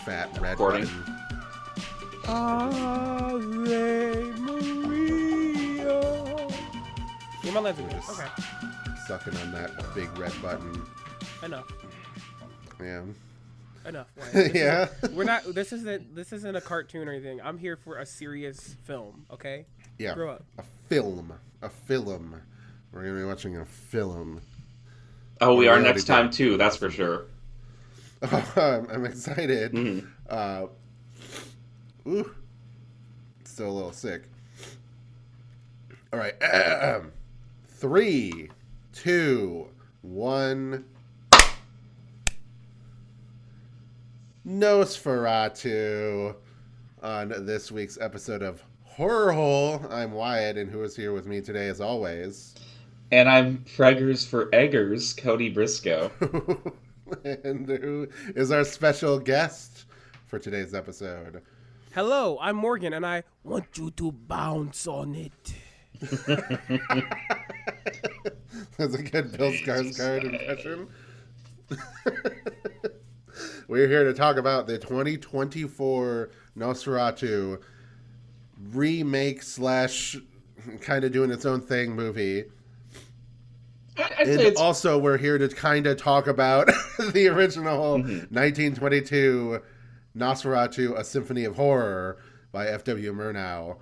fat red Recording. button. Ave Maria. Yeah, my legs are good. Just Okay. sucking on that big red button. Enough. Yeah. Enough. Wyatt. Yeah. We're not. This isn't a cartoon or anything. I'm here for a serious film. Okay. Yeah. Grow up. A film. We're gonna be watching a film. Oh, we Well, are we next already time did. too. That's for sure. I'm excited. Mhm. Ooh. Still a little sick. All right. 3, 2, 1. Nosferatu. On this week's episode of Horror Hole, I'm Wyatt, and who is here with me today, as always? And I'm Freggers for Eggers, Cody Briscoe. And who is our special guest for today's episode? Hello, I'm Morgan, and I want you to bounce on it. That's a good Bill Skarsgård impression. We're here to talk about the 2024 Nosferatu remake / kind of doing its own thing movie. I'd say And it's also, we're here to kind of talk about the original 1922 Nosferatu, A Symphony of Horror by F.W. Murnau.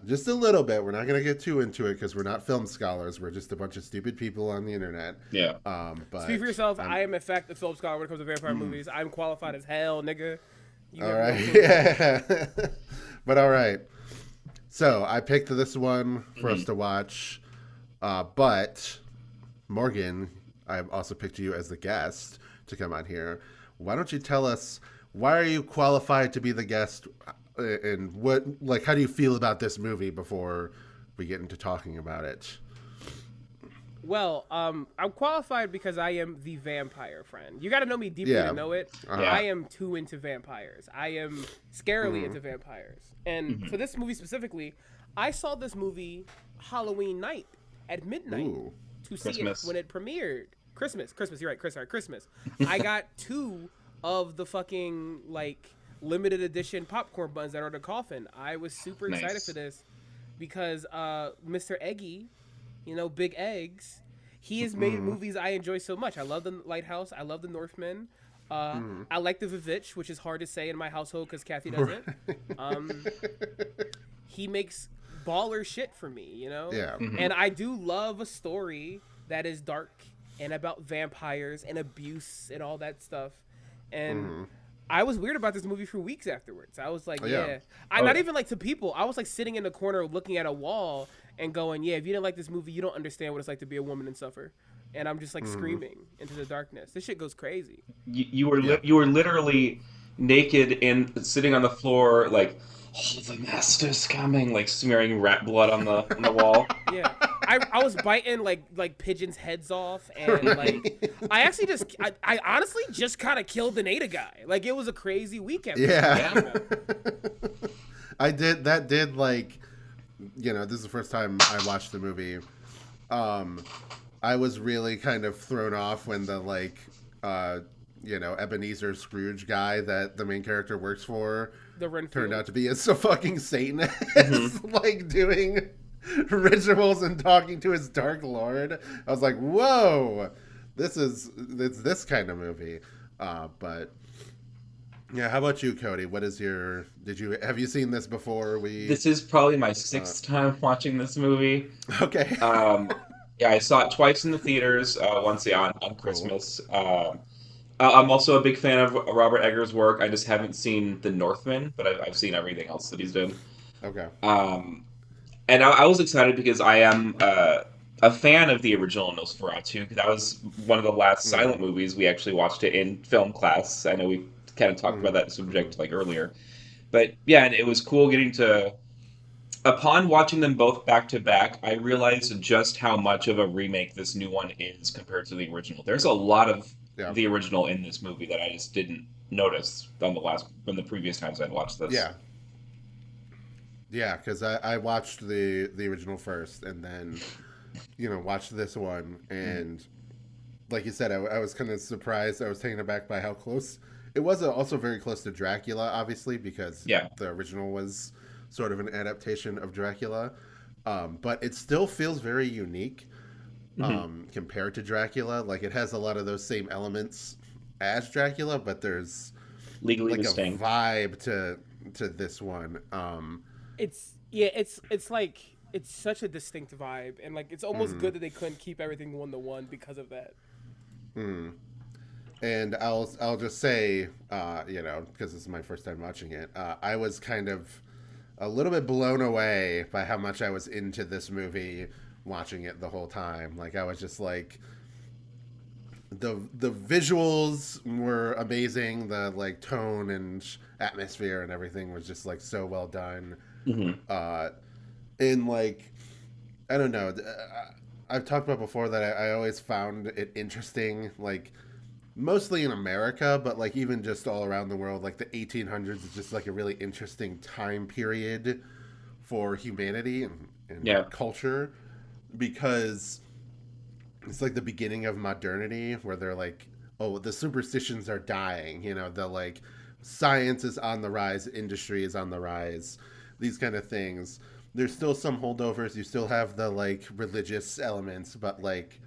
Just a little bit. We're not going to get too into it because we're not film scholars. We're just a bunch of stupid people on the internet. yeah. Speak for yourself. I am, in fact, a film scholar when it comes to vampire movies. I'm qualified as hell, nigga. You All never right. know. Yeah. But all right. So I picked this one for us to watch. But Morgan, I've also picked you as the guest to come on here. Why don't you tell us, why are you qualified to be the guest, and how do you feel about this movie before we get into talking about it? Well, I'm qualified because I am the vampire friend. You got to know me deeply Yeah. to know it. Uh-huh. I am too into vampires. I am scarily into vampires. And for this movie specifically, I saw this movie Halloween night at midnight Ooh. to see Christmas. it when it premiered. Christmas. You're right, Christmas. I got 2 of the fucking limited edition popcorn buns that are in the coffin. I was super excited Nice. for this because Mr. Eggy, Big Eggs, he has made movies I enjoy so much. I love The Lighthouse. I love The Northman. I like The Vivitch, which is hard to say in my household because Kathy doesn't. He makes baller shit for me, Yeah. And I do love a story that is dark and about vampires and abuse and all that stuff. And I was weird about this movie for weeks afterwards. I was like, Yeah. not even to people. I was sitting in the corner looking at a wall and going, yeah, if you didn't like this movie, you don't understand what it's like to be a woman and suffer. And I'm just screaming into the darkness. This shit goes crazy. You were literally naked and sitting on the floor, like, oh, the master's coming, like smearing rat blood on the wall. Yeah, I was biting like pigeons' heads off, and I actually I honestly just kind of killed the Nada guy. It was a crazy weekend. Yeah. I did. That did this is the first time I watched the movie. I was really kind of thrown off when the Ebenezer Scrooge guy that the main character works for The Renfield. turned out to be a fucking Satanist, doing rituals and talking to his Dark Lord. I was like, whoa, it's this kind of movie. But yeah, how about you, Cody? What is have you seen this before? This is probably my 6th time watching this movie. Okay. Yeah, I saw it twice in the theaters, once on Christmas. I'm also a big fan of Robert Eggers' work. I just haven't seen The Northman, but I've seen everything else that he's done. Okay. And I was excited because I am a fan of the original Nosferatu. That was one of the last silent movies we actually watched it in film class. I know we kind of talked about that subject earlier. But yeah, and it was cool getting to... Upon watching them both back to back, I realized just how much of a remake this new one is compared to the original. There's a lot of the original in this movie that I just didn't notice from the previous times I'd watched this. Yeah. Yeah, because I watched the original first and then, watched this one. And like you said, I was kind of surprised. I was taken aback by how close it was also very close to Dracula, obviously, because Yeah. the original was sort of an adaptation of Dracula. But it still feels very unique compared to Dracula. Like it has a lot of those same elements as Dracula, but there's Legally like a distinct. vibe to this one. It's like it's such a distinct vibe, and like it's almost good that they couldn't keep everything 1-to-1 because of that. And I'll just say, because this is my first time watching it, I was kind of a little bit blown away by how much I was into this movie watching it the whole time. Like I was just like, the visuals were amazing. The like tone and atmosphere and everything was just like so well done. And like, I don't know. I've talked about before that I always found it interesting, like mostly in America, but like even just all around the world, like the 1800s is just like a really interesting time period for humanity and culture, because it's like the beginning of modernity where they're like, oh, the superstitions are dying, the like science is on the rise, industry is on the rise, these kind of things. There's still some holdovers, you still have the like religious elements, but like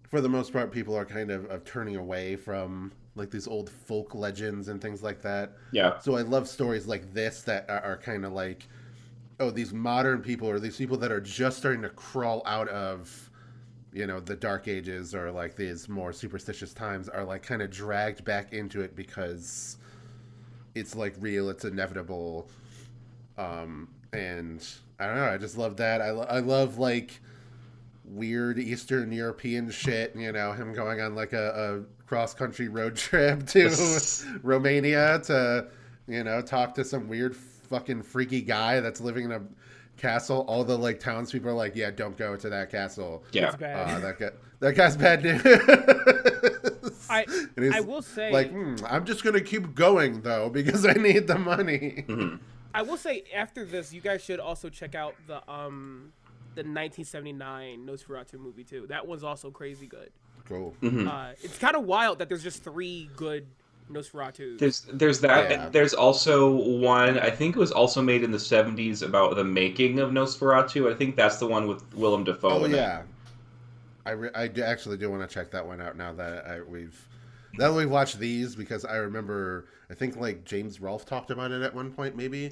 for the most part, people are kind of turning away from like these old folk legends and things like that. Yeah. So I love stories like this that are kind of like, oh, these modern people or these people that are just starting to crawl out of, the Dark Ages or like these more superstitious times are like kind of dragged back into it because it's like real, it's inevitable. And I don't know, I just love that. I love like weird Eastern European shit, him going on like a cross-country road trip to Romania to, talk to some weird fucking freaky guy that's living in a castle. All the like townspeople are like, yeah, don't go to that castle. Yeah. It's bad. That guy's bad news. I will say, like, I'm just gonna keep going though because I need the money. I will say after this, you guys should also check out the 1979 Nosferatu movie too. That one's also crazy good. Cool. It's kind of wild that there's just 3 good Nosferatu. There's that. Yeah. And there's also one, I think it was also made in the 70s about the making of Nosferatu. I think that's the one with Willem Dafoe. Oh in it. yeah, I actually do want to check that one out now that we've watched these, because I remember I think like James Rolfe talked about it at one point maybe,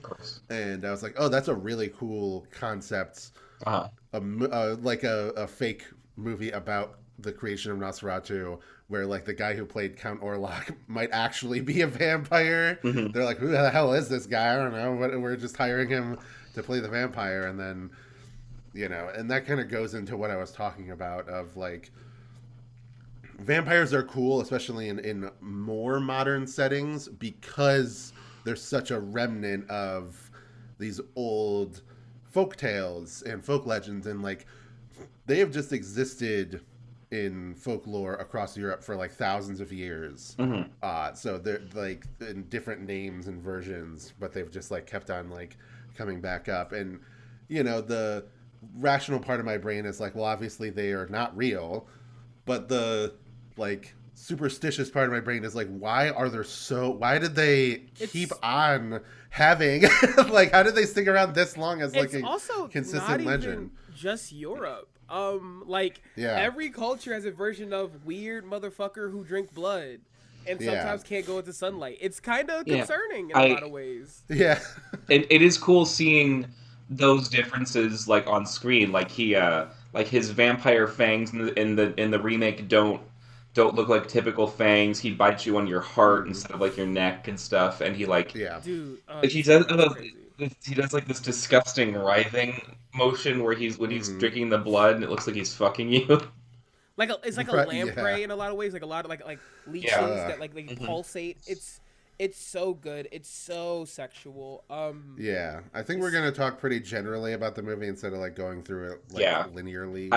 and I was like, oh, that's a really cool concept. Like a fake movie about the creation of Nosferatu, where like the guy who played Count Orlok might actually be a vampire. They're like, who the hell is this guy? I don't know, but we're just hiring him to play the vampire. And then, and that kind of goes into what I was talking about of like, vampires are cool, especially in more modern settings, because there's such a remnant of these old folk tales and folk legends, and like they have just existed in folklore across Europe for like thousands of years. So they're like in different names and versions, but they've just like kept on like coming back up. And the rational part of my brain is like, well, obviously they are not real, but the like superstitious part of my brain is like, why did they keep on having like, how did they stick around this long as like a also consistent not legend? even just Europe. Every culture has a version of weird motherfucker who drink blood and sometimes can't go into sunlight. It's kind of concerning in a lot of ways. Yeah. It is cool seeing those differences like on screen. Like like his vampire fangs in the remake don't look like typical fangs. He bites you on your heart instead of like your neck and stuff. And he like Dude, he does like this disgusting writhing motion where when he's drinking the blood and it looks like he's fucking you. It's like a lamprey in a lot of ways, like a lot of like leeches that like they pulsate. It's so good. It's so sexual. Yeah, I think we're gonna talk pretty generally about the movie instead of like going through it linearly.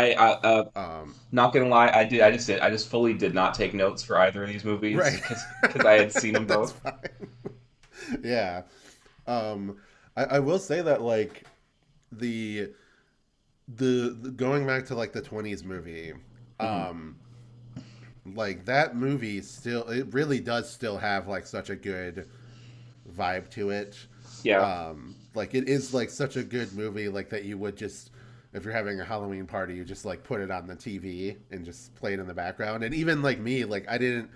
Not gonna lie, I just fully did not take notes for either of these movies, right? Because I had seen them both. Yeah, I will say that like the going back to like the 20s movie, like that movie it really does still have like such a good vibe to it. Yeah. Like it is like such a good movie, like that you would just, if you're having a Halloween party, you just like put it on the TV and just play it in the background. And even like me, like I didn't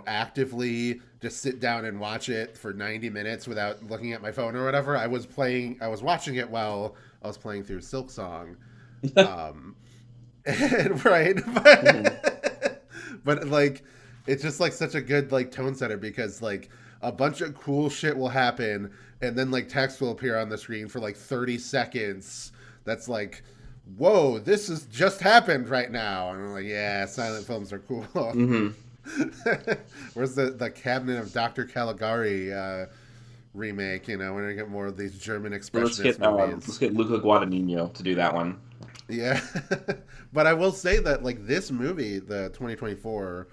actively just sit down and watch it for 90 minutes without looking at my phone or whatever. I was watching it while I was playing through Silk Song. And right. But like, it's just like such a good like tone setter, because like a bunch of cool shit will happen and then like text will appear on the screen for like 30 seconds. That's like, whoa, this has just happened right now. And I'm like, yeah, silent films are cool. Where's the Cabinet of Dr. Caligari remake? We're gonna get more of these German expressionist movies. Let's get Luca Guadagnino to do that one. Yeah. But I will say that like this movie, the 2024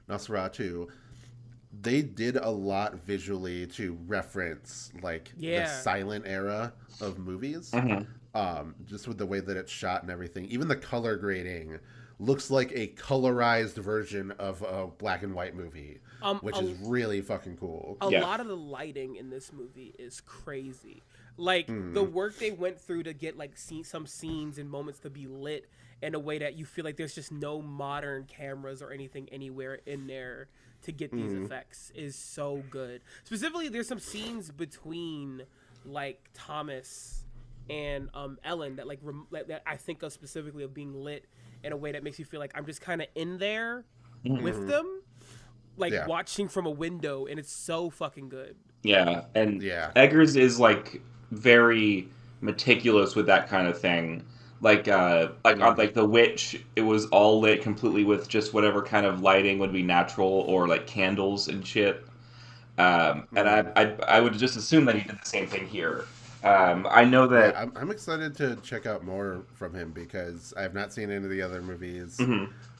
Nosferatu, they did a lot visually to reference like the silent era of movies. Just with the way that it's shot and everything. Even the color grading looks like a colorized version of a black and white movie, which is really fucking cool. A lot of the lighting in this movie is crazy. Like the work they went through to get like some scenes and moments to be lit in a way that you feel like there's just no modern cameras or anything anywhere in there to get these effects is so good. Specifically, there's some scenes between like Thomas and Ellen that that I think of specifically of being lit in a way that makes you feel like I'm just kind of in there with them, like watching from a window, and it's so fucking good. Yeah, and Eggers is like very meticulous with that kind of thing. Like on like The Witch, it was all lit completely with just whatever kind of lighting would be natural, or like candles and shit. And I would just assume that he did the same thing here. I know that I'm excited to check out more from him because I have not seen any of the other movies.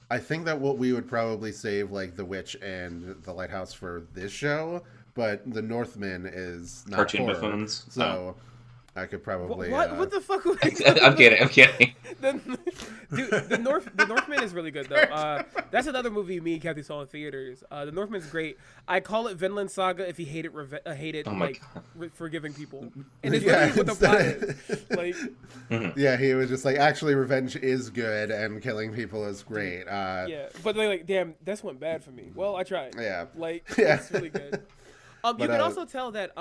I think that what we would probably save like The Witch and The Lighthouse for this show, but The Northman is not Cartoon horror, Buffoons. so I could probably. What the fuck? I'm kidding. Dude, the Northman is really good though. That's another movie me and Kathy saw in theaters. The Northman's great. I call it Vinland Saga if he hated forgiving people, and it's literally what the plot is. Like, yeah, he was just like, actually, revenge is good and killing people is great. Yeah, but they're like, damn, this went bad for me. Well, I tried. Yeah, it's really good. You can also tell that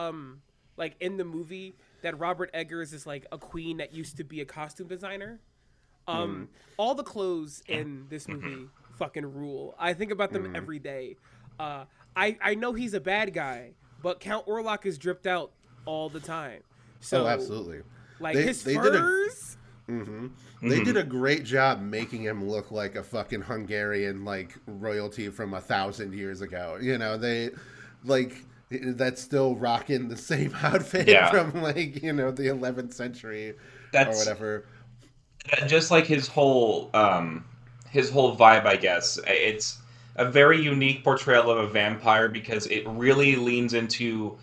like in the movie, that Robert Eggers is like a queen that used to be a costume designer. All the clothes in this movie fucking rule. I think about them every day. I know he's a bad guy, but Count Orlok is dripped out all the time. So absolutely. Like his furs. They did a great job making him look like a fucking Hungarian like royalty from 1,000 years ago. They like. That's still rocking the same outfit from like the 11th century or whatever. Just like his whole vibe, I guess. It's a very unique portrayal of a vampire because it really leans into,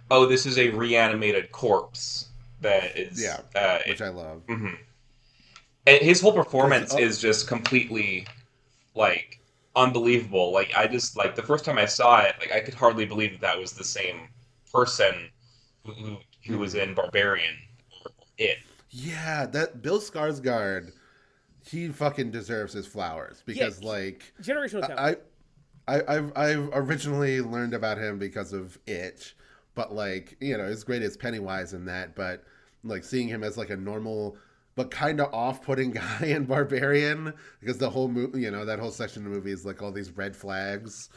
this is a reanimated corpse that is which I love. And his whole performance is just completely like unbelievable. Like I just like the first time I saw it, like I could hardly believe that was the same person who was in Barbarian or It. Yeah, that Bill Skarsgård, he fucking deserves his flowers because like generational talent. I've originally learned about him because of It, but like it's great as Pennywise in that, but like seeing him as like a normal but kind of off-putting guy in Barbarian, because the whole movie, that whole section of the movie is like all these red flags.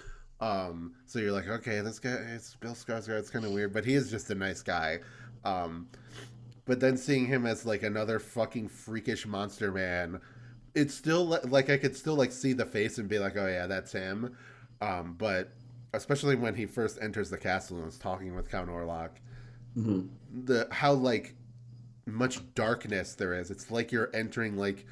So you're like, okay, this guy, it's Bill Skarsgård. It's kind of weird, but he is just a nice guy. But then seeing him as like another fucking freakish monster man, it's still like I could still like see the face and be like, oh yeah, that's him. But especially when he first enters the castle and is talking with Count Orlok, how like much darkness there is. It's like you're entering like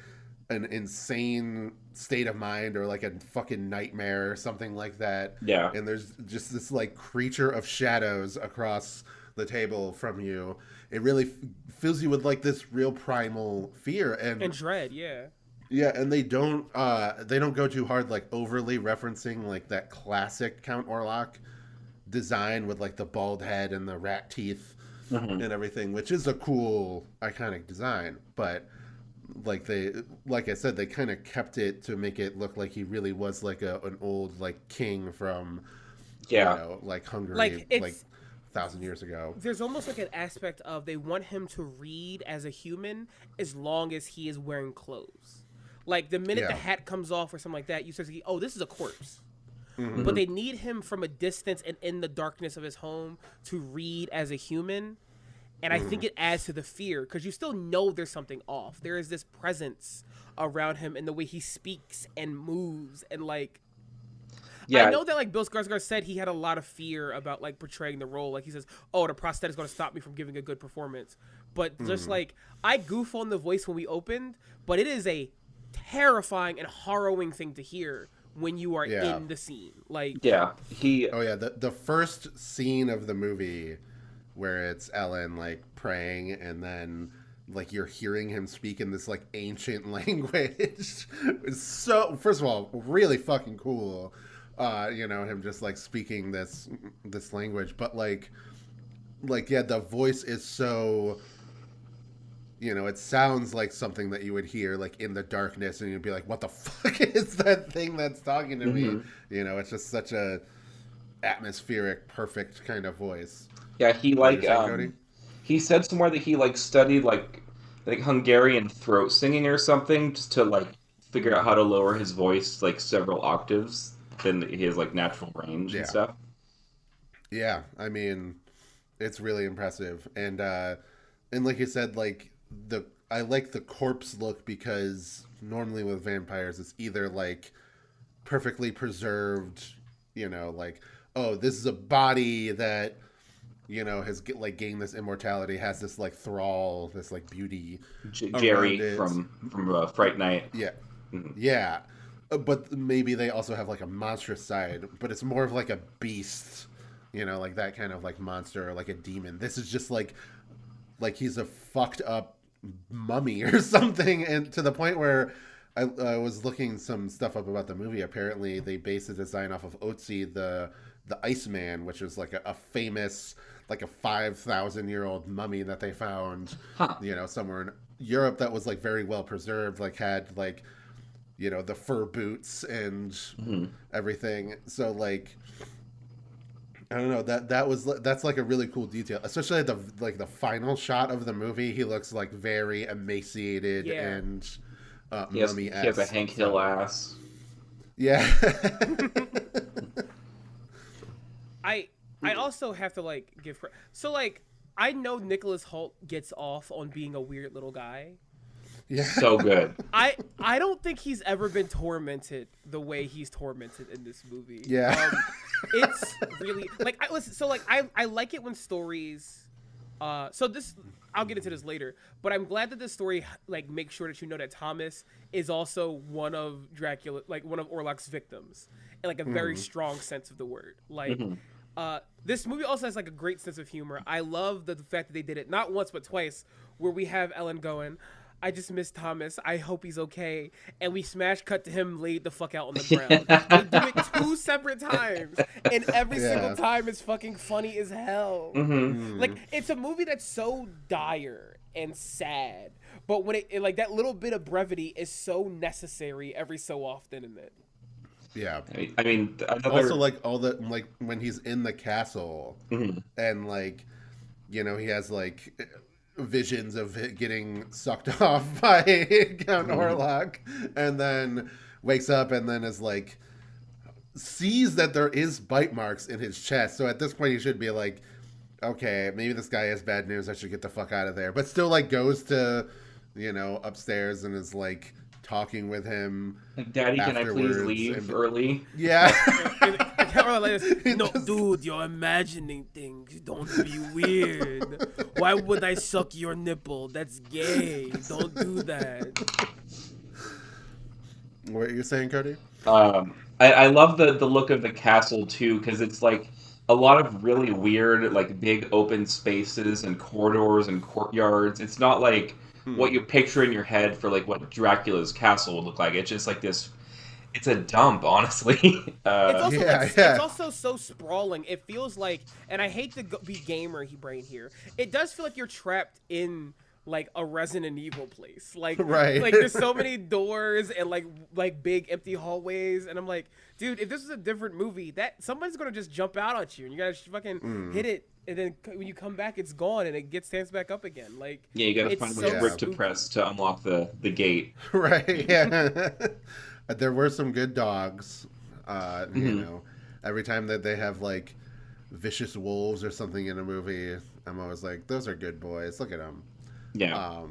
an insane state of mind or like a fucking nightmare or something like that. Yeah. And there's just this like creature of shadows across the table from you. It really fills you with like this real primal fear and dread. Yeah. Yeah, and they don't go too hard, like overly referencing like that classic Count Orlok design with like the bald head and the rat teeth Hmm. and everything, which is a cool iconic design. But like I said, they kind of kept it to make it look like he really was like an old like king from, Yeah. like Hungary, Like like it's 1,000 years ago. there's almost like an aspect of they want him to read as a human as long as he is wearing clothes. Like the minute the Yeah. hat comes off or something like that, you start to see, oh, this is a corpse. Hmm. But they need him from a distance and in the darkness of his home to read as a human. And I think it adds to the fear because you still know there's something off. There is this presence around him in the way he speaks and moves and like Yeah. I know that like Bill Skarsgård said he had a lot of fear about like portraying the role. Like he says, "Oh, the prosthetic is going to stop me from giving a good performance." But just like I goof on the voice when we opened, but it is a terrifying and harrowing thing to hear when you are Yeah. in the scene. Like Yeah. He. Oh yeah, the first scene of the movie where it's Ellen like praying and then like you're hearing him speak in this like ancient language is so, first of all, really fucking cool. Him just like speaking this language, but like yeah, the voice is so, it sounds like something that you would hear like in the darkness and you'd be like, what the fuck is that thing that's talking to me? It's just such a atmospheric, perfect kind of voice. Yeah. He What you like. were saying, Cody? He said somewhere that he like studied like Hungarian throat singing or something just to like figure out how to lower his voice like several octaves than his like natural range and Yeah. stuff. Yeah, I mean, it's really impressive, and like you said, like I like the corpse look because normally with vampires, it's either like perfectly preserved, like, oh, this is a body that has like gained this immortality, has this like thrall, this like beauty Jerry around it. from Fright Night. Yeah, Mhm. yeah, but maybe they also have like a monstrous side, but it's more of like a beast, like that kind of like monster or like a demon. This is just like he's a fucked up mummy or something, and to the point where I was looking some stuff up about the movie. Apparently, they based the design off of Otzi, the Iceman, which is like a famous like a 5,000-year-old mummy that they found, Huh. somewhere in Europe that was like very well preserved, like had like the fur boots and Mhm. everything. So like I don't know, that's like a really cool detail, especially at the final shot of the movie. He looks like very emaciated Yeah. and He has mummy-esque. a Hank Hill ass. Yeah. I also have to like give so like I know Nicholas Hoult gets off on being a weird little guy. Yeah. So good. I don't think he's ever been tormented the way he's tormented in this movie. Yeah. It's really like I like it when stories so this I'll get into this later, but I'm glad that this story like makes sure that you know that Thomas is also one of Dracula, like one of Orlok's victims, in like a very strong sense of the word. Like this movie also has like a great sense of humor. I love the fact that they did it not once but twice, where we have Ellen going, I just miss Thomas. I hope he's okay. And we smash cut to him laid the fuck out on the ground. They do it 2 separate times, and every single time it's fucking funny as hell. Like it's a movie that's so dire and sad, but when it like that little bit of brevity is so necessary every so often in it. Yeah. I mean, Also, like all the like when he's in the castle and like he has like visions of it getting sucked off by Count Orlok, and then wakes up and then is like sees that there is bite marks in his chest. So at this point, he should be like, okay, maybe this guy has bad news. I should get the fuck out of there. But still, like goes to upstairs and is like talking with him. like, Daddy, can I please afterwards, leave and- early? Yeah. And Count Orlok like this, He no, just- dude, you're imagining things. Don't be weird. Why would I suck your nipple? That's gay. Don't do that. What are you saying, Cody? I love the look of the castle too, because it's like a lot of really weird, like big open spaces and corridors and courtyards. It's not like what you picture in your head for like what Dracula's castle would look like. It's just like this. It's a dump, honestly. It's also Yeah, like yeah. it's also so sprawling. It feels like, and I hate to be gamer brain here. It does feel like you're trapped in like a Resident Evil place. Like Right. like there's so many doors and like big empty hallways, and I'm like, dude, if this was a different movie, that somebody's gonna just jump out at you, and you gotta fucking hit it, and then when you come back, it's gone, and it stands back up again. Like Yeah, you gotta it's find so which brick to spooky. press to unlock the gate. Right. Yeah. There were some good dogs. You know, every time that they have like vicious wolves or something in a movie, I'm always like, those are good boys. Look at them. Yeah.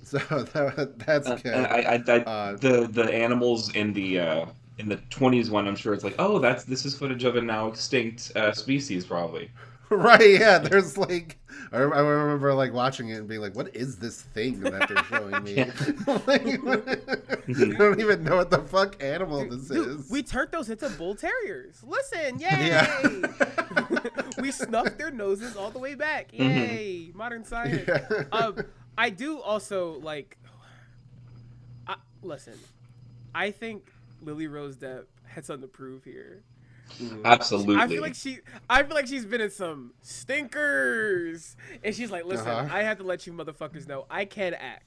So that's good. The animals in the 20s one, I'm sure it's like, oh, this is footage of a now extinct species, probably. Right, yeah. There's like, I remember like watching it and being like, "What is this thing that they're showing me?" Like, I don't even know what the fuck animal this is. We turned those into bull terriers. Listen, yay! Yeah. We snuffed their noses all the way back. Yay! Modern science. Yeah. I do also like. Listen, I think lilly-rose Depp had something to prove here. Absolutely. I feel like she's been in some stinkers, and she's like, "Listen, I have to let you motherfuckers know I can act."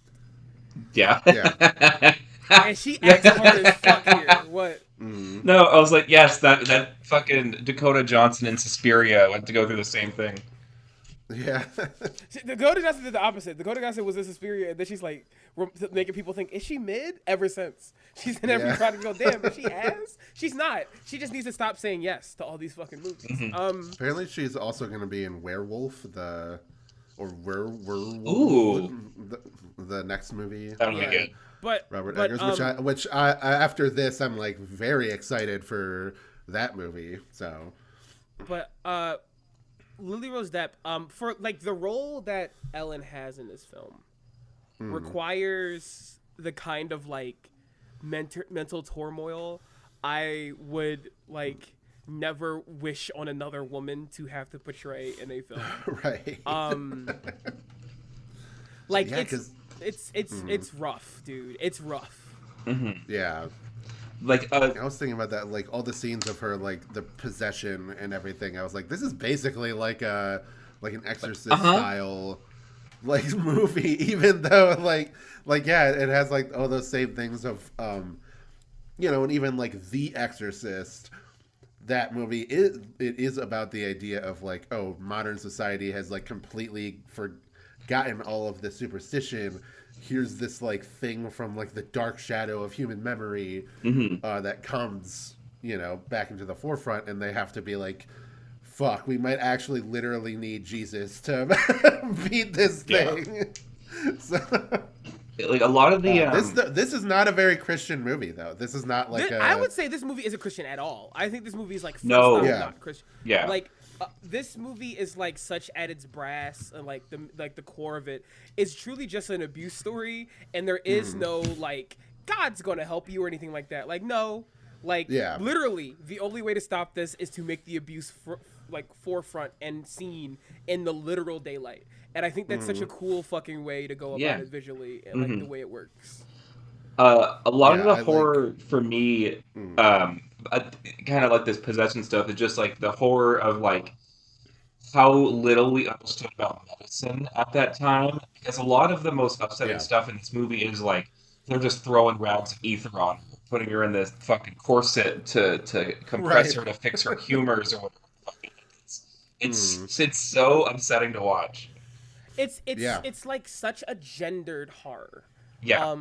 Yeah. Yeah. And she acts hard as fuck here. What? No, I was like, yes, that fucking Dakota Johnson in Suspiria went to go through the same thing. Yeah. Dakota Johnson did the opposite. Dakota Johnson was in Suspiria, and then she's like making people think, is she mid? Ever since she's in every product, go damn, but she has. She's not. She just needs to stop saying yes to all these fucking movies. Apparently, she's also going to be in Werewolf, Werewolf, Ooh. the next movie. That would be good. But Robert Eggers, which I after this, I'm like very excited for that movie. So, but lilly-rose Depp, for like the role that Ellen has in this film, requires the kind of like mental turmoil I would like never wish on another woman to have to portray in a film. Right. Like Yeah, it's rough, dude. It's rough. Yeah. Like, I was thinking about that, like all the scenes of her, like the possession and everything. I was like, this is basically like an Exorcist style, like movie. Even though, like yeah, it has like all those same things of, you know, and even like The Exorcist. That movie is about the idea of like, oh, modern society has like completely forgotten all of the superstition. Here's this like thing from like the dark shadow of human memory that comes, you know, back into the forefront, and they have to be like, fuck, we might actually literally need Jesus to beat this thing. So, like a lot of the this is not a very Christian movie, though. This is not like I would say this movie isn't Christian at all. I think this movie is like not Christian. Yeah. Like this movie is like such at its brass, and like the core of it is truly just an abuse story, and there is no like God's gonna help you or anything like that. Like no, like literally the only way to stop this is to make the abuse forefront and seen in the literal daylight. And I think that's such a cool fucking way to go about it visually, and like the way it works. A lot of the horror for me, kind of like this possession stuff, is just like the horror of like how little we understood about medicine at that time. Because a lot of the most upsetting stuff in this movie is like they're just throwing rags of ether on her, putting her in this fucking corset to compress her to fix her humors or whatever. It's so upsetting to watch. It's like such a gendered horror. Yeah.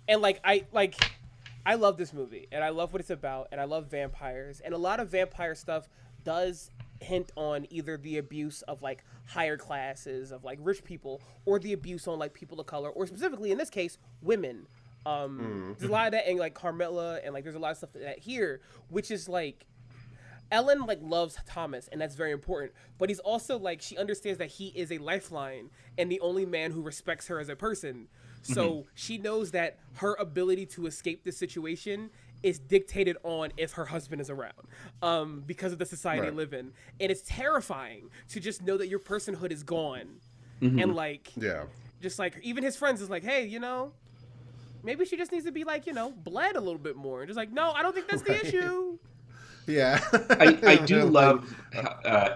And like I love this movie, and I love what it's about, and I love vampires, and a lot of vampire stuff does hint on either the abuse of like higher classes of like rich people, or the abuse on like people of color, or specifically in this case women. There's a lot of that in like Carmilla, and like there's a lot of stuff that here, which is like Ellen like loves Thomas, and that's very important, but he's also like, she understands that he is a lifeline and the only man who respects her as a person. So she knows that her ability to escape this situation is dictated on if her husband is around, because of the society they live in. And it's terrifying to just know that your personhood is gone. And like, Just like even his friends is like, hey, maybe she just needs to be like, bled a little bit more. And just like, no, I don't think that's the issue. Yeah. I do love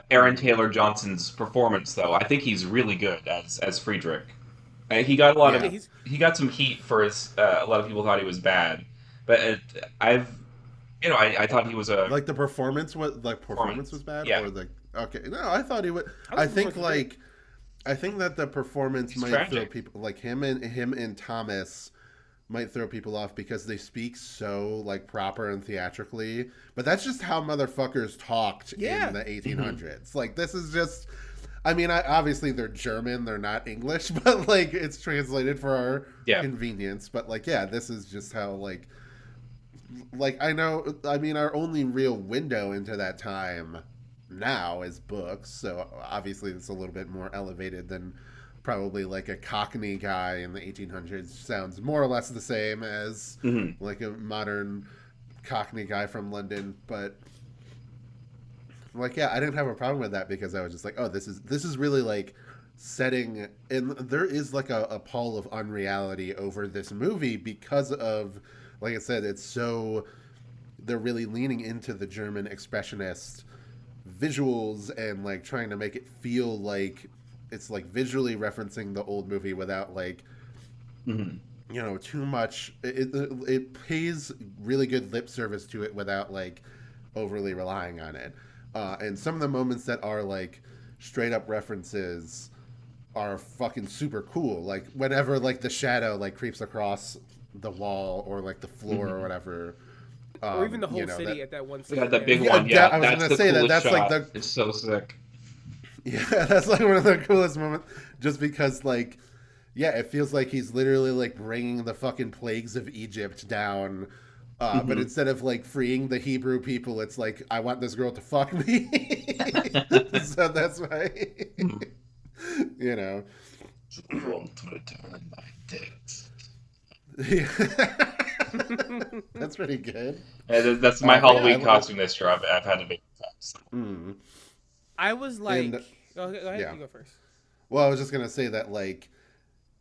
Aaron Taylor Johnson's performance, though. I think he's really good as Friedrich. He got a lot Yeah. of he got some heat for his. A lot of people thought he was bad, but I thought he was a Like the performance was bad, Yeah. or like okay. No, I thought he would. I I think thought the performance I think that the performance He's might throw tragic. people like him and Thomas might throw people off because they speak so like proper and theatrically. But that's just how motherfuckers talked Yeah. in the 1800s. Like this is just. I mean, obviously they're German, they're not English, but like it's translated for our convenience. But like, yeah, this is just how like I know. I mean, our only real window into that time now is books, so obviously it's a little bit more elevated than probably like a Cockney guy in the 1800s. Sounds more or less the same as like a modern Cockney guy from London, but. Like, yeah, I didn't have a problem with that because I was just like, oh, this is really like setting, and there is like a pall of unreality over this movie because of, like I said, they're really leaning into the German expressionist visuals and like trying to make it feel like it's like visually referencing the old movie without like, too much. It pays really good lip service to it without like overly relying on it. And some of the moments that are like straight up references are fucking super cool. Like whenever like the shadow like creeps across the wall or like the floor or whatever. Or even the whole city at that one scene. Yeah, the big Yeah, one. Yeah, I was that's gonna the say coolest that's shot. like It's so sick. Yeah, that's like one of the coolest moments. Just because like, yeah, it feels like he's literally like bringing the fucking plagues of Egypt down. But instead of like freeing the Hebrew people, it's like I want this girl to fuck me. So that's why, Won't return my dicks. That's pretty good. That's my Halloween yeah, costume this year. I've had to make it. I was like, And, go ahead, yeah. you go first. Well, I was just gonna say that like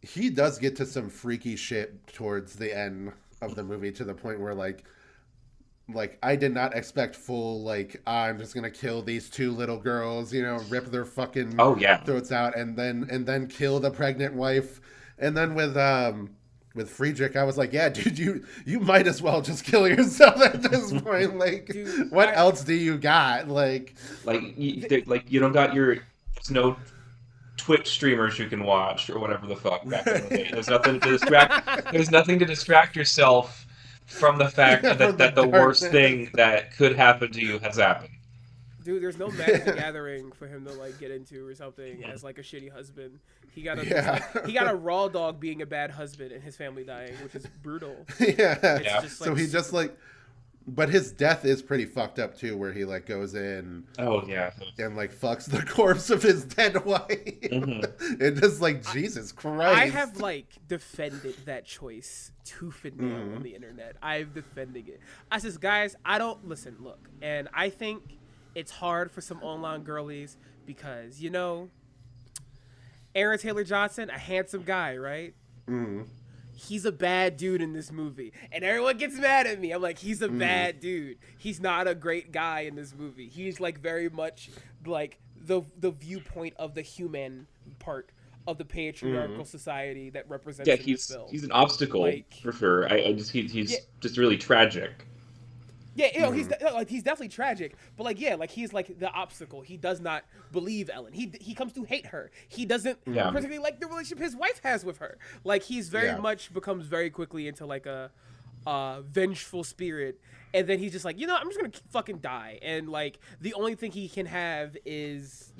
he does get to some freaky shit towards the end of the movie to the point where like I did not expect full like I'm just gonna kill these two little girls, rip their fucking throats out and then kill the pregnant wife. And then with Friedrich, I was like, yeah, dude, you might as well just kill yourself at this point. Like, Dude, what else do you got? Like You don't got there's no Twitch streamers you can watch or whatever the fuck back in the day. There's nothing to distract. There's nothing to distract yourself from the fact that the worst thing that could happen to you has happened. Dude, there's no Magic the Gathering for him to like get into or something as like a shitty husband. He got a raw dog being a bad husband and his family dying, which is brutal. Yeah. Just, So he just like, but his death is pretty fucked up too, where he like goes in. Oh yeah. And like fucks the corpse of his dead wife. And just like Jesus Christ. I have like defended that choice tooth and nail on the internet. I've defended it. I says, guys, look, and I think it's hard for some online girlies because Aaron Taylor Johnson, a handsome guy, right? He's a bad dude in this movie. And everyone gets mad at me. I'm like, he's a bad dude. He's not a great guy in this movie. He's like very much like the viewpoint of the human part of the patriarchal society that represents in this film. He's an obstacle for sure. He's just really tragic. Yeah, he's definitely tragic, but he's like the obstacle. He does not believe Ellen. He comes to hate her. He doesn't particularly like the relationship his wife has with her. Like he's very much becomes very quickly into like a vengeful spirit, and then he's just like, I'm just gonna fucking die, and like the only thing he can have is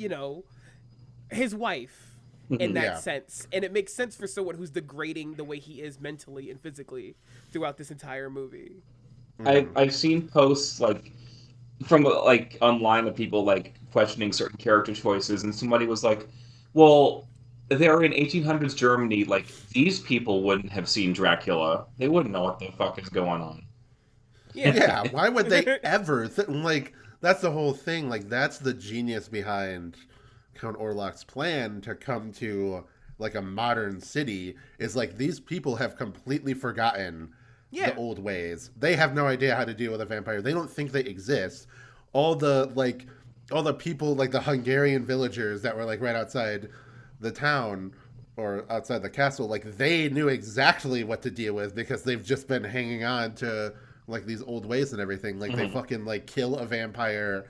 his wife in that sense, and it makes sense for someone who's degrading the way he is mentally and physically throughout this entire movie. I've seen posts from online of people questioning certain character choices, and somebody was like, "Well, they're in 1800s Germany. Like these people wouldn't have seen Dracula. They wouldn't know what the fuck is going on." Yeah. Why would they ever? That's the whole thing. Like that's the genius behind Count Orlok's plan to come to like a modern city is like these people have completely forgotten the old ways. They have no idea how to deal with a vampire. They don't think they exist. All the people, like the Hungarian villagers that were like right outside the town or outside the castle, like they knew exactly what to deal with because they've just been hanging on to like these old ways and everything. Like they fucking like kill a vampire,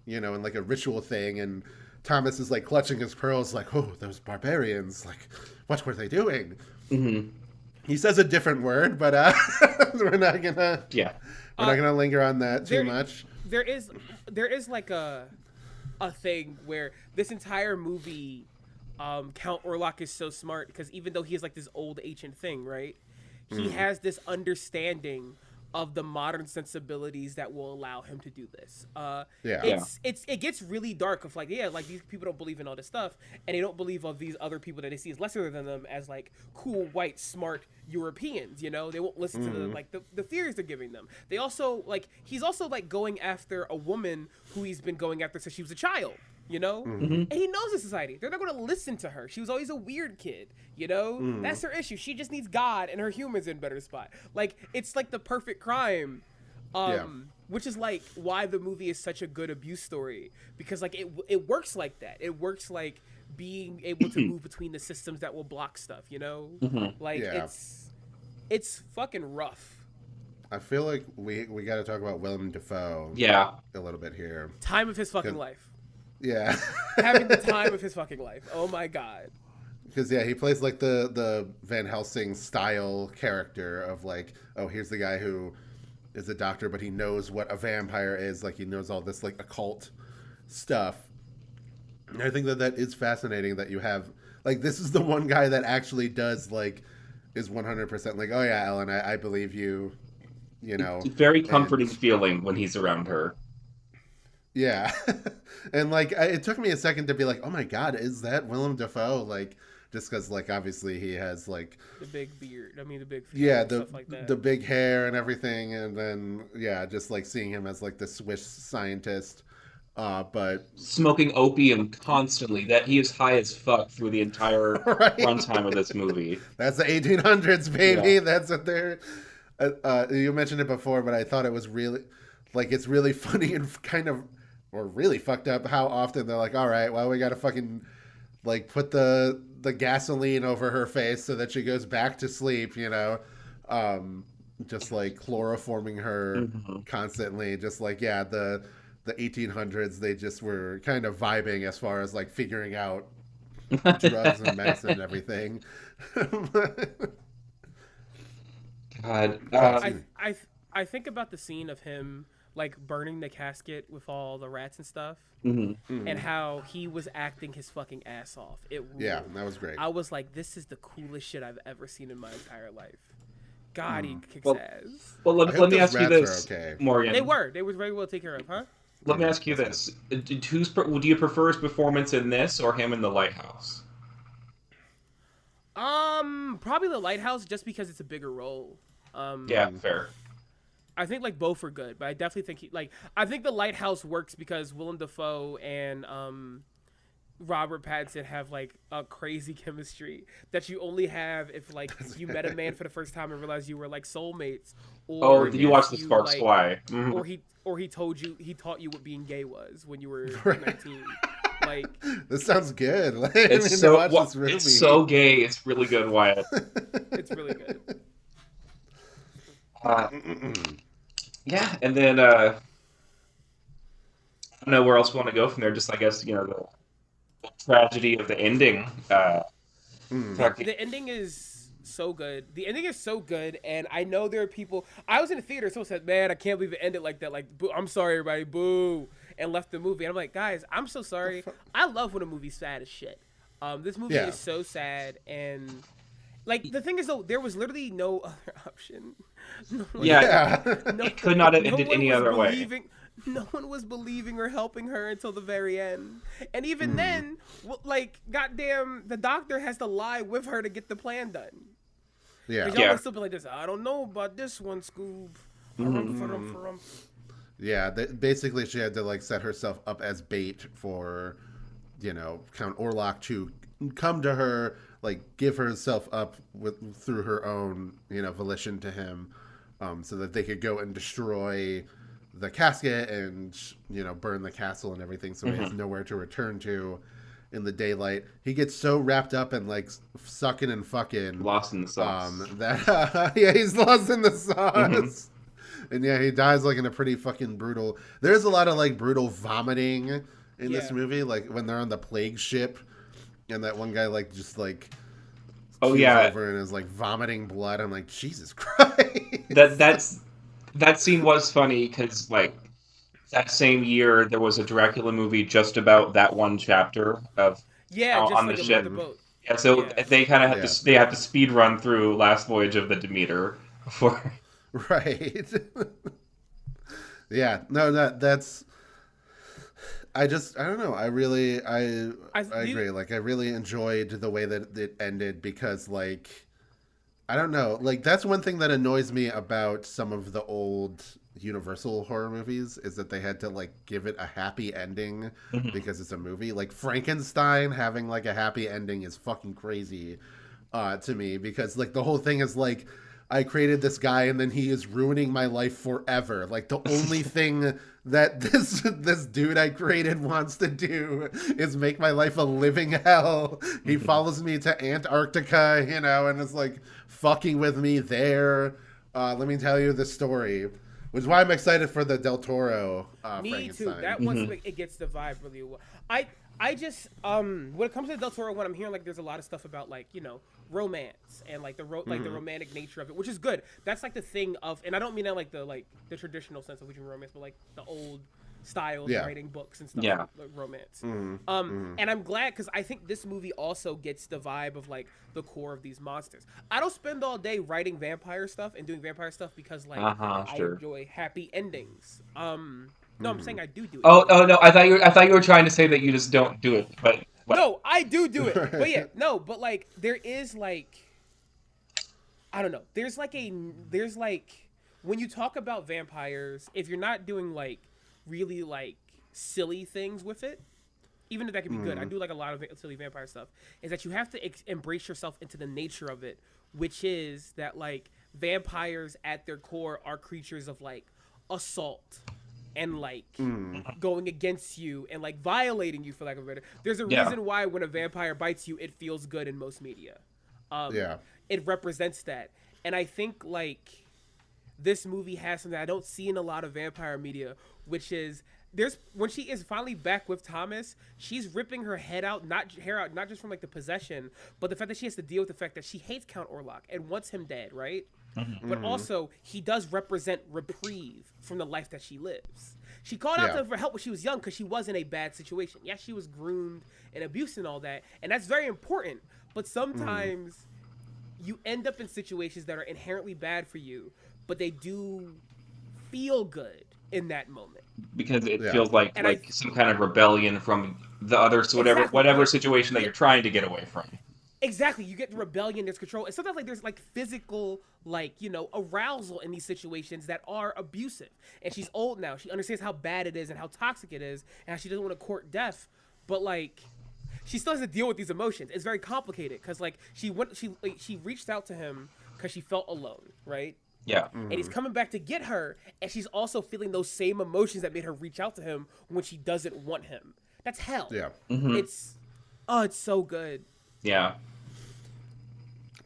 you know, in like a ritual thing, and Thomas is like clutching his pearls, like, oh, those barbarians, like, what were they doing? Mm-hmm. He says a different word, but we're not gonna linger on that too much. There is like a thing where this entire movie, Count Orlok is so smart because even though he is like this old ancient thing, right? He has this understanding of the modern sensibilities that will allow him to do this. It gets really dark of like, like these people don't believe in all this stuff, and they don't believe of these other people that they see as lesser than them as like cool, white, smart Europeans, you know? They won't listen to the theories they're giving them. They also like, he's also like going after a woman who he's been going after since she was a child. You know, and he knows the society. They're not going to listen to her. She was always a weird kid. You know, that's her issue. She just needs God, and her humor's in a better spot. Like it's like the perfect crime, which is like why the movie is such a good abuse story because like it works like that. It works like being able to move between the systems that will block stuff. You know, like it's fucking rough. I feel like we got to talk about Willem Dafoe. A little bit here. Time of his fucking life. Yeah. Having the time of his fucking life. Oh my god. Because he plays like the Van Helsing style character of like, oh, here's the guy who is a doctor, but he knows what a vampire is. Like he knows all this like occult stuff. And I think that is fascinating that you have like this is the one guy that actually does like is 100% like, oh yeah, Ellen, I believe you. You know, it's a very comforting feeling when he's around her. Yeah. And like it took me a second to be like, oh my god, is that Willem Dafoe? Like just because like obviously he has like the big beard, the big stuff like that. The big hair and everything, and then just like seeing him as like the Swiss scientist, but smoking opium constantly. That he is high as fuck through the entire runtime of this movie. That's the 1800s, baby. That's what they're. You mentioned it before, but I thought it was really like it's really funny and kind of. Or really fucked up how often they're like, all right, well, we got to fucking like put the gasoline over her face so that she goes back to sleep, you know, just like chloroforming her constantly. Just like, the 1800s, they just were kind of vibing as far as like figuring out drugs and medicine and everything. God. I think about the scene of him like burning the casket with all the rats and stuff, and how he was acting his fucking ass off. That was great. I was like, this is the coolest shit I've ever seen in my entire life. God, he kicks ass. Well, let me ask you this, Morgan. They were very well taken care of, huh? Let me ask you this: do you prefer his performance in this or him in The Lighthouse? Probably The Lighthouse, just because it's a bigger role. Fair. I think like both are good, but I definitely think I think The Lighthouse works because Willem Dafoe and Robert Pattinson have like a crazy chemistry that you only have if like you met a man for the first time and realized you were like soulmates. Or you watched The Sparks Fly. Or he taught you what being gay was when you were 19. Like this sounds good. Like, it's so gay. It's really good, Wyatt. It's really good. And then I don't know where else we want to go from there. Just I guess the tragedy of the ending. The ending is so good. The ending is so good, and I know there are people. I was in the theater, someone said, "Man, I can't believe it ended like that." Like, boo, I'm sorry, everybody, boo, and left the movie. And I'm like, guys, I'm so sorry. I love when a movie's sad as shit. This movie is so sad, and like the thing is though, there was literally no other option. It could not have ended any other way. No one was believing or helping her until the very end. And even then, like, goddamn, the doctor has to lie with her to get the plan done. Yeah. Y'all would still be like this, I don't know about this one, Scoob. Yeah, basically she had to, like, set herself up as bait for, Count Orlok to come to her, like give herself up through her own volition to him, so that they could go and destroy the casket and burn the castle and everything, so he has nowhere to return to in the daylight. He gets so wrapped up in like sucking and fucking, Lost in the sauce. That he's lost in the sauce. And he dies like in a pretty fucking brutal. There's a lot of like brutal vomiting in this movie, like when they're on the plague ship, and that one guy like just like over and is like vomiting blood. I'm like, Jesus Christ. That scene was funny because like that same year there was a Dracula movie just about that one chapter of just on like the ship. The boat. Yeah, so they kind of have to they have to speed run through Last Voyage of the Demeter before. Right. That's. I don't know. I agree. Like, I really enjoyed the way that it ended because, like, I don't know. Like, that's one thing that annoys me about some of the old Universal horror movies is that they had to, like, give it a happy ending because it's a movie. Like, Frankenstein having, like, a happy ending is fucking crazy to me because, like, the whole thing is, like, I created this guy and then he is ruining my life forever. Like, the only thing that this dude I created wants to do is make my life a living hell. He follows me to Antarctica, and is like fucking with me there. Let me tell you the story, which is why I'm excited for the Del Toro Me Frankenstein. too. That once it gets the vibe really well. I just when it comes to the Del Toro one, I'm hearing like there's a lot of stuff about like romance and like the romantic nature of it, which is good. That's like the thing of, and I don't mean that like the traditional sense of romance, but like the old style of writing books and stuff, like romance. And I'm glad because I think this movie also gets the vibe of like the core of these monsters. I don't spend all day writing vampire stuff and doing vampire stuff because like I enjoy happy endings. No, I'm saying I do it. Oh no! I thought you were trying to say that you just don't do it, but no, I do it. But but like there is like, I don't know. There's like when you talk about vampires, if you're not doing like really like silly things with it, even if that can be good, I do like a lot of silly vampire stuff. Is that you have to embrace yourself into the nature of it, which is that like vampires at their core are creatures of like assault. And like going against you and like violating you, for lack of a better. There's a reason why when a vampire bites you, it feels good in most media. It represents that, and I think like this movie has something I don't see in a lot of vampire media, which is when she is finally back with Thomas, she's ripping her hair out, not just from like the possession, but the fact that she has to deal with the fact that she hates Count Orlok and wants him dead, right? But also, he does represent reprieve from the life that she lives. She called out to him for help when she was young because she was in a bad situation. Yes, she was groomed and abused and all that, and that's very important. But sometimes you end up in situations that are inherently bad for you, but they do feel good in that moment. Because it feels like some kind of rebellion from the other, so whatever situation that you're trying to get away from. Exactly, you get the rebellion, there's control, and sometimes like there's like physical like arousal in these situations that are abusive. And she's old now; she understands how bad it is and how toxic it is, and how she doesn't want to court death. But like, she still has to deal with these emotions. It's very complicated because like she reached out to him because she felt alone, right? Yeah. And he's coming back to get her, and she's also feeling those same emotions that made her reach out to him when she doesn't want him. That's hell. Yeah. It's so good. Yeah.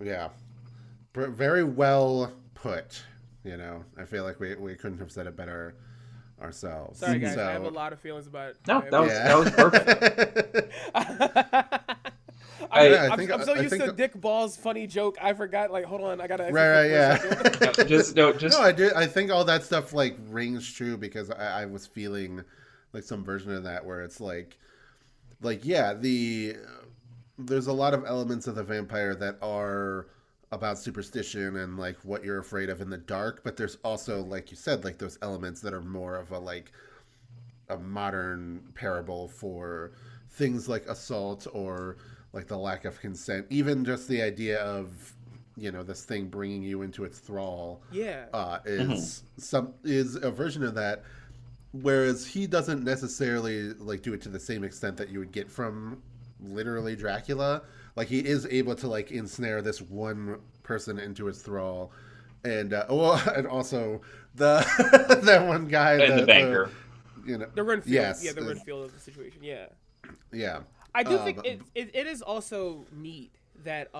Yeah. Very well put. I feel like we couldn't have said it better ourselves. Sorry, guys. I have a lot of feelings about it. No, that was perfect. I'm so used to Dick Ball's funny joke. I forgot. Like, hold on, I gotta. Right, yeah. No, I do. I think all that stuff like rings true because I was feeling like some version of that where it's like there's a lot of elements of the vampire that are about superstition and like what you're afraid of in the dark, but there's also, like you said, like those elements that are more of a modern parable for things like assault or like the lack of consent, even just the idea of this thing bringing you into its thrall is a version of that, whereas he doesn't necessarily like do it to the same extent that you would get from literally Dracula. Like he is able to like ensnare this one person into his thrall, and and also the that one guy And the banker. The Renfield. Yes, Yeah, the Renfield of the situation. Yeah. Yeah. I do think it is also neat that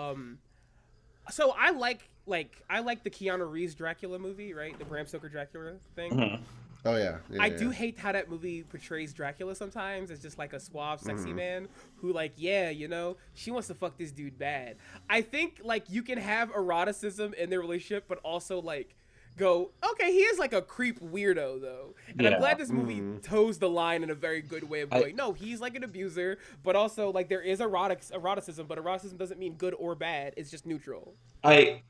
so I like the Keanu Reeves Dracula movie, right? The Bram Stoker Dracula thing. Mm-hmm. Oh yeah. I do hate how that movie portrays Dracula sometimes as just like a suave, sexy man who like, she wants to fuck this dude bad. I think like you can have eroticism in their relationship, but also like go, okay, he is like a creep weirdo though. And I'm glad this movie toes the line in a very good way of going, no, he's like an abuser, but also like there is eroticism, but eroticism doesn't mean good or bad. It's just neutral. I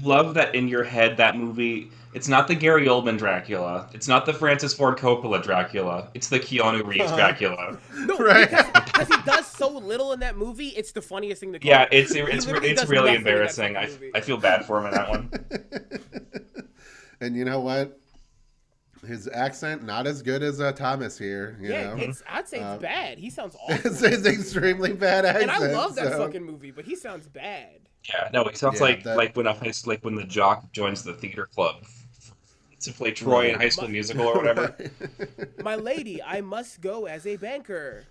love that in your head that movie. It's not the Gary Oldman Dracula. It's not the Francis Ford Coppola Dracula. It's the Keanu Reeves Dracula. No, right? because he does so little in that movie. It's the funniest thing to call. Yeah, it's really embarrassing. I feel bad for him in that one. And you know what? His accent not as good as Thomas here. You know? I'd say it's bad. He sounds awful. It's extremely bad accent. And I love that fucking movie, but he sounds bad. Yeah, no, he sounds like when the jock joins the theater club to play Troy in High School Musical or whatever. My lady, I must go as a banker.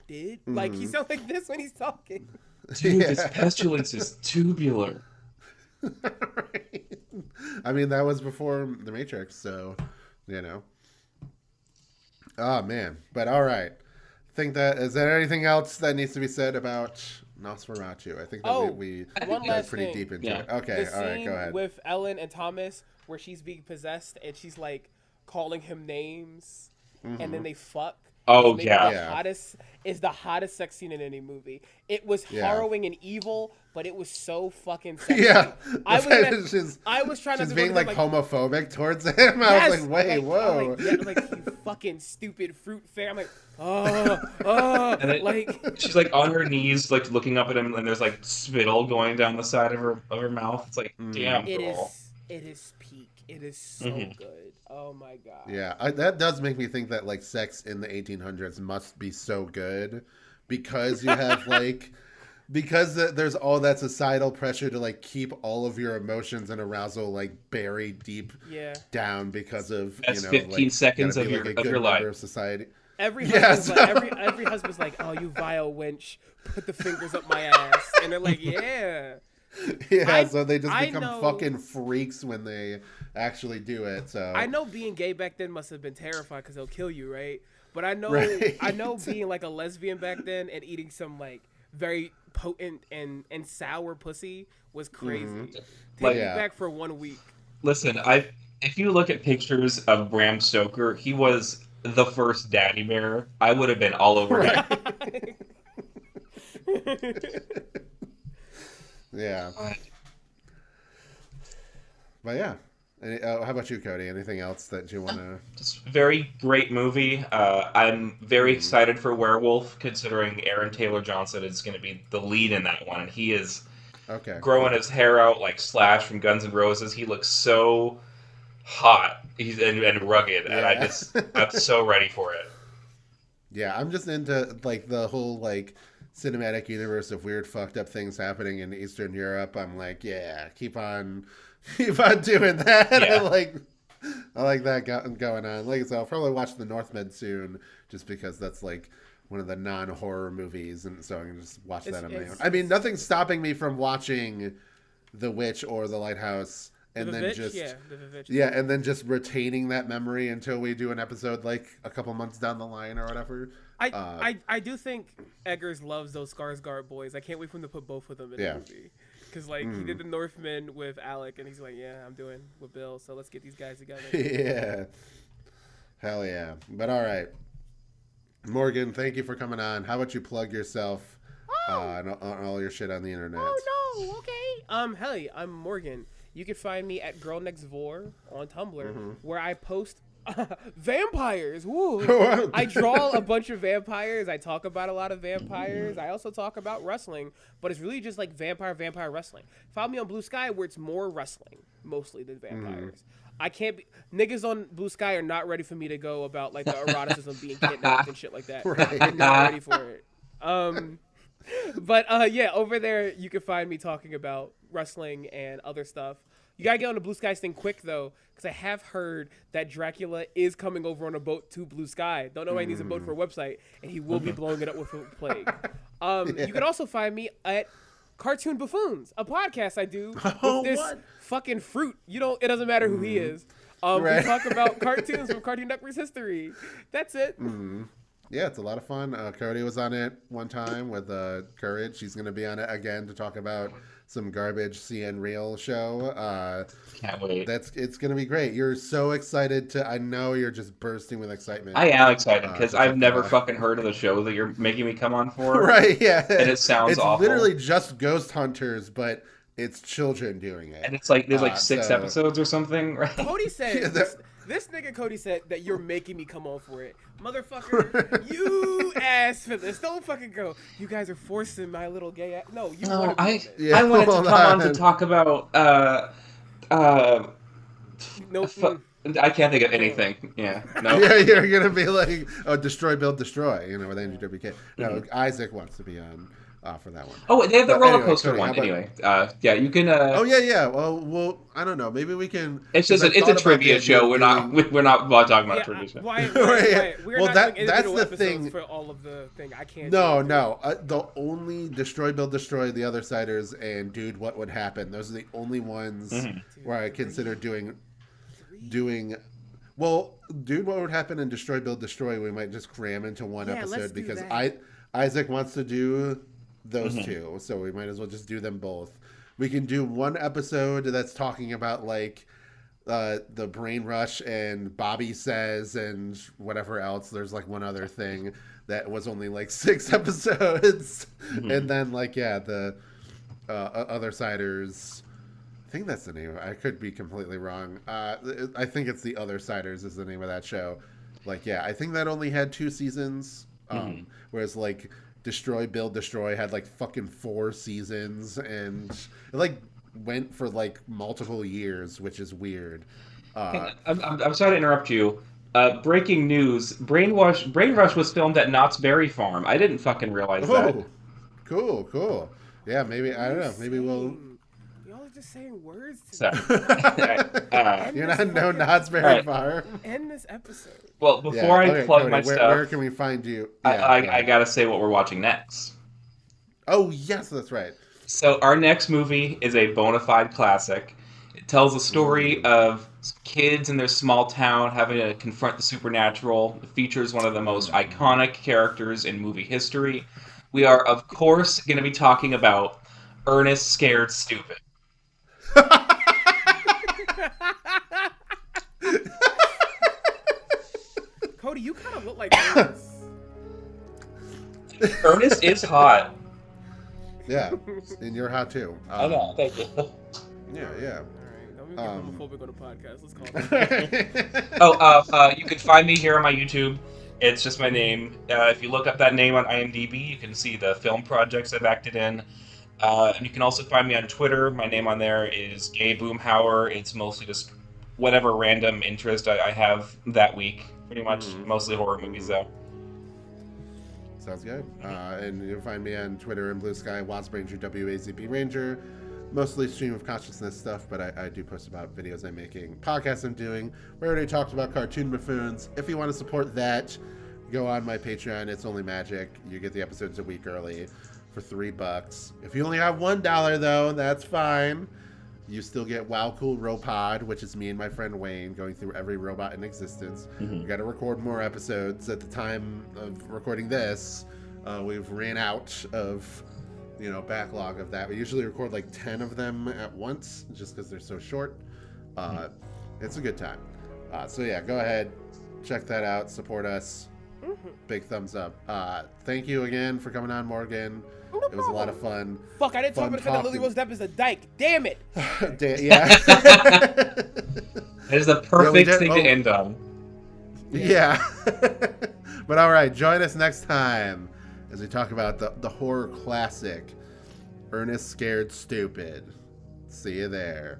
Like he sounds like this when he's talking. Dude, this pestilence is tubular. Right. I mean, that was before The Matrix, so Oh man, but all right. Is there anything else that needs to be said about Nosferatu? I think that we got pretty deep into it. Okay, all right, go ahead. With Ellen and Thomas, where she's being possessed and she's like calling him names, and then they fuck. Oh yeah, is the hottest sex scene in any movie. It was harrowing and evil, but it was so fucking sexy. Yeah, I was trying to being like homophobic towards him. I was like, wait, whoa, like you fucking stupid fruit fair. I'm like, she's like on her knees, like looking up at him, and there's like spittle going down the side of her mouth. It's like, damn, girl. It is peak. It is so good. Oh my god. Yeah, that does make me think that like sex in the 1800s must be so good because you have like there's all that societal pressure to like keep all of your emotions and arousal like buried deep down because of 15 seconds of your life of society. Every husband's like, oh, you vile wench, put the fingers up my ass, and they're like, yeah. Yeah, so they just become fucking freaks when they actually do it. So I know being gay back then must have been terrifying because they'll kill you, right? But I know being like a lesbian back then and eating some like very potent and sour pussy was crazy. Take me back for 1 week. Listen, if you look at pictures of Bram Stoker, he was the first daddy bear. I would have been all over him. Yeah. But yeah. How about you, Cody? Anything else that you want to... Just very great movie. I'm very excited for Werewolf, considering Aaron Taylor-Johnson is going to be the lead in that one. And he is growing his hair out like Slash from Guns N' Roses. He looks so hot and rugged. And I'm so ready for it. Yeah, I'm just into like the whole like... cinematic universe of weird fucked up things happening in Eastern Europe. I'm like, yeah, keep on doing that. Yeah. I like that going on. Like, so I'll probably watch The Northman soon, just because that's like one of the non-horror movies, and so I can just watch that on my own. I mean, nothing's stopping me from watching The Witch or The Lighthouse, and then and then just retaining that memory until we do an episode like a couple months down the line or whatever. I do think Eggers loves those Skarsgård boys. I can't wait for him to put both of them in the movie. Because like he did The Northman with Alec, and he's like, yeah, I'm doing with Bill, so let's get these guys together. Yeah. Hell yeah. But all right. Morgan, thank you for coming on. How about you plug yourself on all your shit on the internet? Oh, no. Okay. Hey, I'm Morgan. You can find me at Girl Next Vor on Tumblr, where I post vampires. Woo! I draw a bunch of vampires. I talk about a lot of vampires. I also talk about wrestling, but it's really just like vampire wrestling. Follow me on Blue Sky, where it's more wrestling mostly than vampires. I can't be niggas on Blue Sky are not ready for me to go about like the eroticism being kidnapped and shit like that. Right. They're not ready for it. But yeah, over there you can find me talking about wrestling and other stuff. You gotta get on the Blue Skies thing quick though, because I have heard that Dracula is coming over on a boat to Blue Sky. Don't know why he needs a boat for a website, and he will be blowing it up with a plague. You can also find me at Cartoon Buffoons, a podcast I do with this fucking fruit. It doesn't matter who he is. We talk about cartoons from Cartoon Network's history. That's it. Yeah, it's a lot of fun. Cody was on it one time with Courage. She's going to be on it again to talk about some garbage CN Real show. Can't wait. It's going to be great. You're so excited to. I know you're just bursting with excitement. I am excited because I've never fucking heard of the show that you're making me come on for. Right? Yeah. And it sounds awful. It's literally just ghost hunters, but it's children doing it. And it's like there's like 6 episodes or something, right? Cody said this nigga Cody said that you're making me come on for it. Motherfucker, you asked for this. Don't fucking go. You guys are forcing my little gay ass. No, you want to I wanted to come on to talk about I can't think of anything. Yeah. No. Yeah, you're gonna be like, destroy, build, destroy. With NGWK. No, Isaac wants to be on for that one. Oh, they have the roller coaster one. Anyway, yeah, you can. Oh yeah. Well, I don't know. Maybe we can. It's just it's a trivia show. We're not talking about trivia show. Why? We're well, not doing that's individual the thing. episodes for all of the thing. I can't. No. The only destroy, build, destroy, the Othersiders, and dude, what would happen? Those are the only ones where I consider doing. Well, dude, what would happen in destroy, build, destroy? We might just cram into one episode because Isaac wants to do those two, so we might as well just do them both. We can do one episode that's talking about like the brain rush and Bobby Says and whatever else. There's like one other thing that was only like 6 episodes, and then the Othersiders. I think that's the name of it. I could be completely wrong. I think it's the Othersiders is the name of that show. I think that only had 2 seasons, whereas like Destroy, Build, Destroy had like fucking 4 seasons, and it like went for like multiple years, which is weird. I'm sorry to interrupt you. Breaking news: Brain Rush was filmed at Knott's Berry Farm. I didn't fucking realize that. Cool. Yeah, maybe I don't know. Maybe we'll. Y'all are just saying words. Sorry. You're not no Knott's Berry Farm. End this episode. Well, before I plug Cody, my stuff, where can we find you? I gotta say what we're watching next. Oh yes, that's right. So our next movie is a bona fide classic. It tells a story of kids in their small town having to confront the supernatural. It features one of the most iconic characters in movie history. We are, of course, going to be talking about Ernest Scared Stupid. Cody, you kind of look like Ernest. Ernest is hot. Yeah, and you're hot too. I know, thank you. Yeah. All right, don't be homophobic on the podcast. Let's call it. You can find me here on my YouTube. It's just my name. If you look up that name on IMDb, you can see the film projects I've acted in. And you can also find me on Twitter. My name on there is Gay Boomhauer. It's mostly just whatever random interest I have that week. Pretty much, mostly horror movies though. Sounds good. And you'll find me on Twitter and Blue Sky, Wasp Ranger, WAZP Ranger. Mostly stream of consciousness stuff, but I do post about videos I'm making, podcasts I'm doing. We already talked about Cartoon Buffoons. If you want to support that, go on my Patreon. It's only magic. You get the episodes a week early for $3. If you only have $1 though, that's fine. You still get Wow Cool Robot, which is me and my friend Wayne going through every robot in existence. We got to record more episodes. At the time of recording this, we've ran out of backlog of that. We usually record like 10 of them at once just because they're so short. It's a good time. So yeah, go ahead, check that out, support us. Big thumbs up. Thank you again for coming on, Morgan. It was a lot of fun. Fuck, I didn't talk about the fact that Lily-Rose Depp is a dyke. Damn it. Yeah. It is the perfect thing to end on. Yeah. But all right, join us next time as we talk about the horror classic, Ernest Scared Stupid. See you there.